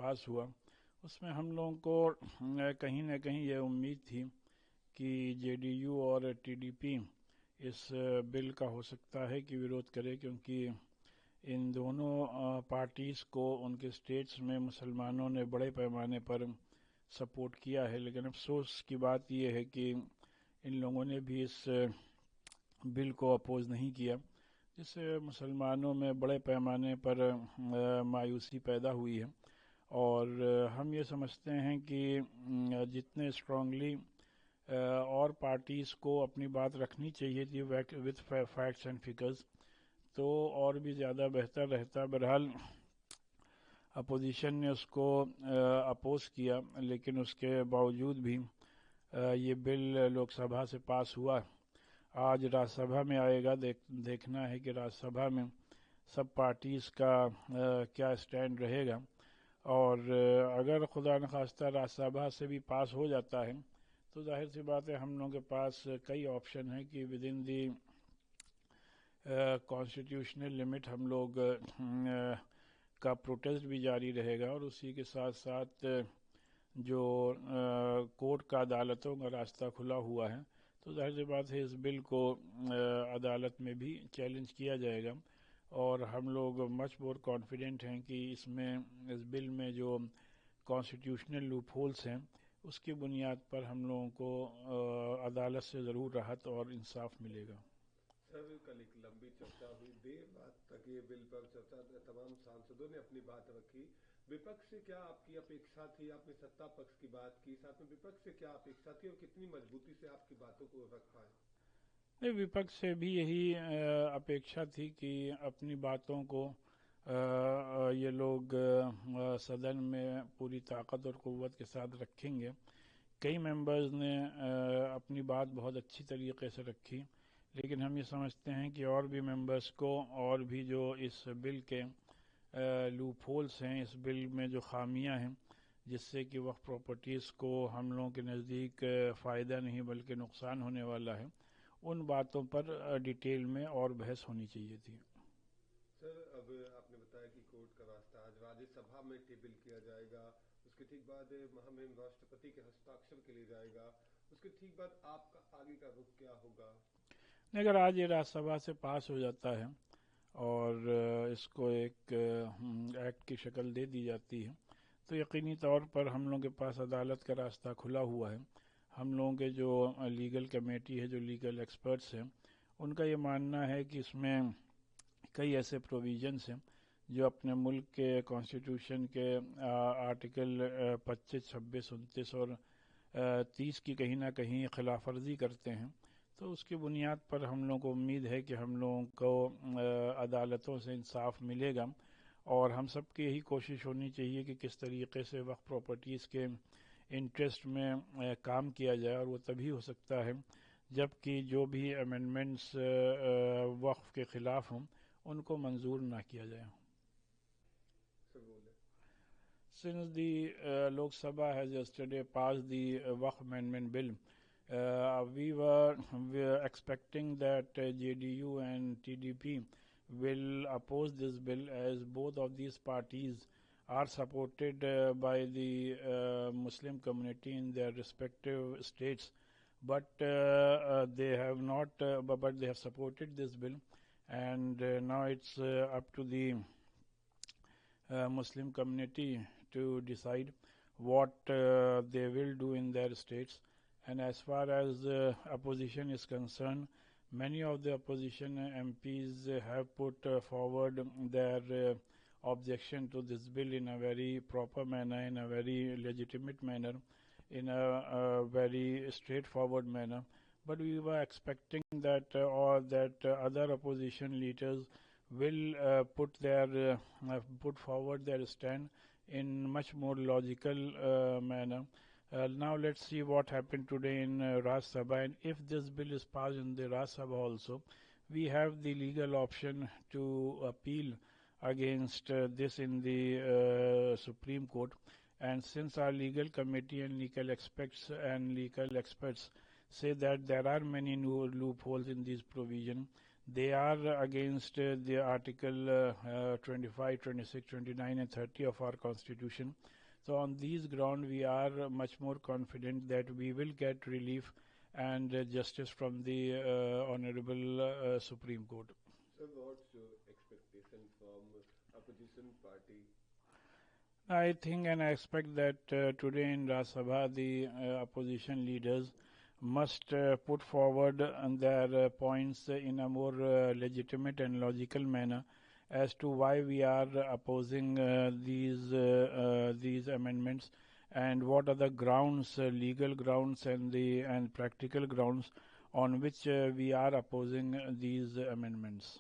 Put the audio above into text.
پاس ہوا اس میں ہم لوگوں کو کہیں نہ کہیں یہ امید تھی کہ جے ڈی یو اور ٹی ڈی پی اس بل کا ہو سکتا ہے کہ ورودھ کرے، کیونکہ ان دونوں پارٹیز کو ان کے اسٹیٹس میں مسلمانوں نے بڑے پیمانے پر سپورٹ کیا ہے، لیکن افسوس کی بات یہ ہے کہ ان لوگوں نے بھی اس بل کو اپوز نہیں کیا، جس سے مسلمانوں میں بڑے پیمانے پر مایوسی پیدا ہوئی ہے۔ اور ہم یہ سمجھتے ہیں کہ جتنے اسٹرانگلی اور پارٹیز کو اپنی بات رکھنی چاہیے تھی وتھ فیکٹس اینڈ فگرز، تو اور بھی زیادہ بہتر رہتا۔ بہرحال اپوزیشن نے اس کو اپوز کیا، لیکن اس کے باوجود بھی یہ بل لوک سبھا سے پاس ہوا۔ آج راجیہ سبھا میں آئے گا، دیکھنا ہے کہ راجیہ سبھا میں سب پارٹیز کا کیا اسٹینڈ رہے گا، اور اگر خدا نخواستہ راجیہ سبھا سے بھی پاس ہو جاتا ہے تو ظاہر سی بات ہے ہم لوگوں کے پاس کئی آپشن ہیں کہ with in the constitutional limit ہم لوگ کا پروٹیسٹ بھی جاری رہے گا، اور اسی کے ساتھ ساتھ جو کورٹ کا عدالتوں کا راستہ کھلا ہوا ہے، تو ظاہر سی بات ہے اس بل کو عدالت میں بھی چیلنج کیا جائے گا، اور ہم لوگ مچ مور کانفیڈنٹ ہیں کہ اس بل میں جو کانسٹیٹیوشنل لوپ ہولس ہیں اس کی بنیاد پر ہم لوگوں کو عدالت سے ضرور راحت اور انصاف ملے گا۔ سر کل ایک لمبی چرچا ہوئی، دیر رات تک یہ بل پر چرچا، تمام سانسدوں نے اپنی بات رکھی۔ وپکش سے کیا آپ کی اپیکشا تھی؟ آپ نے ستا پکش کی بات کی، ساتھ میں وپکش سے کیا اپیکشا تھی اور کتنی مضبوطی سے آپ کی باتوں کو رکھ پائے؟ وپکش سے بھی یہی اپیکشا تھی کہ اپنی باتوں کو یہ لوگ صدن میں پوری طاقت اور قوت کے ساتھ رکھیں گے۔ کئی ممبرز نے اپنی بات بہت اچھی طریقے سے رکھی، لیکن ہم یہ سمجھتے ہیں کہ اور بھی ممبرز کو اور بھی جو اس بل کے لوپ ہولس ہیں، اس بل میں جو خامیاں ہیں جس سے کہ وقف پراپرٹیز کو ہم لوگوں کے نزدیک فائدہ نہیں بلکہ نقصان ہونے والا ہے، ان باتوں پر ڈیٹیل میں اور بحث ہونی چاہیے تھی۔ سر اب آپ نے بتایا کہ کورٹ کا راستہ آج راجیہ سبھا میں ٹیبل کیا جائے گا، اس کے ٹھیک بعد مہامہم راشٹرپتی کے ہستاکشر کے لیے جائے گا، اس کے ٹھیک بعد آپ کا آگے کا رخ کیا ہوگا؟ اگر آج یہ راجیہ سبھا سے پاس ہو جاتا ہے اور اس کو ایک ایکٹ کی شکل دے دی جاتی ہے تو یقینی طور پر ہم لوگوں کے پاس عدالت کا راستہ کھلا ہوا ہے۔ ہم لوگوں کے جو لیگل کمیٹی ہے، جو لیگل ایکسپرٹس ہیں، ان کا یہ ماننا ہے کہ اس میں کئی ایسے پروویژنس ہیں جو اپنے ملک کے کانسٹیٹیوشن کے آرٹیکل 25، 26، 29 اور 30 کی کہیں نہ کہیں خلاف ورزی کرتے ہیں، تو اس کی بنیاد پر ہم لوگوں کو امید ہے کہ ہم لوگوں کو عدالتوں سے انصاف ملے گا، اور ہم سب کی یہی کوشش ہونی چاہیے کہ کس طریقے سے وقف پراپرٹیز کے انٹرسٹ میں کام کیا جائے، اور وہ تبھی ہو سکتا ہے جبکہ جو بھی امینڈمنٹس وقف کے خلاف ہوں ان کو منظور نہ کیا جائے۔ Since the Lok Sabha has yesterday passed the Waqf Amendment Bill, we were expecting that JDU and TDP will oppose this bill, as both of these parties are supported by the Muslim community in their respective states, but they have not, but they have supported this bill, and now it's up to the Muslim community to decide what they will do in their states. And as far as opposition is concerned, many of the opposition MPs have put forward their objection to this bill in a very proper manner, in a very legitimate manner, in a very straightforward manner. But we were expecting that other opposition leaders will put forward their stand in much more logical manner. Now let's see what happened today in Rajya Sabha, and if this bill is passed in the Rajya Sabha also, we have the legal option to appeal against this in the Supreme Court. And since our legal committee and legal experts say that there are many new loopholes in this provision, They are against the Article 25, 26, 29 and 30 of our Constitution. So on these grounds, we are much more confident that we will get relief and justice from the Honorable Supreme Court. So what's your expectation from opposition party? I think and I expect that today in Rajya Sabha, the opposition leaders must put forward their points in a more legitimate and logical manner as to why we are opposing these amendments and what are the grounds, legal grounds and practical grounds on which we are opposing these amendments.